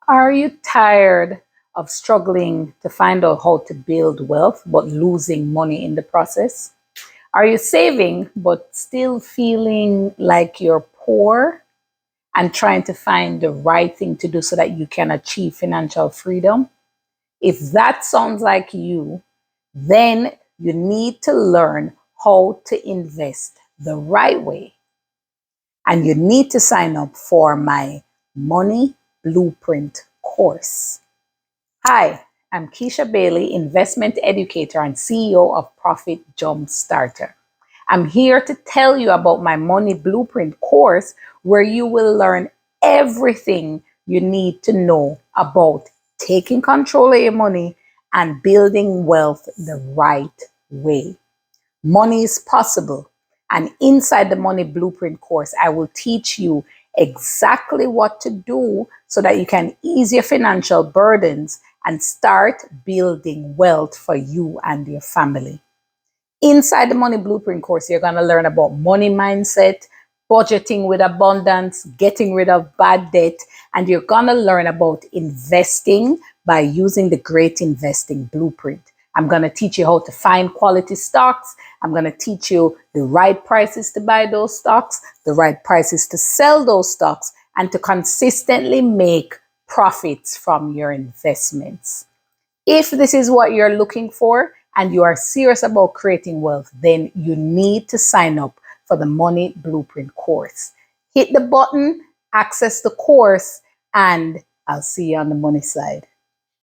Are you tired of struggling to find out how to build wealth but losing money in the process? Are you saving but still feeling like you're poor and trying to find the right thing to do so that you can achieve financial freedom? If that sounds like you, then you need to learn how to invest the right way. And you need to sign up for my Money Blueprint course. Hi, I'm Keisha Bailey, investment educator and CEO of Profit Jumpstarter. I'm here to tell you about my Money Blueprint course where you will learn everything you need to know about taking control of your money and building wealth the right way. Money is possible. And inside the Money Blueprint course, I will teach you exactly what to do so that you can ease your financial burdens and start building wealth for you and your family. Inside the Money Blueprint course, you're going to learn about money mindset, budgeting with abundance, getting rid of bad debt, and you're going to learn about investing by using the Great Investing Blueprint. I'm going to teach you how to find quality stocks. I'm going to teach you the right prices to buy those stocks, the right prices to sell those stocks, and to consistently make profits from your investments. If this is what you're looking for and you are serious about creating wealth, then you need to sign up for the Money Blueprint course. Hit the button, access the course, and I'll see you on the money side.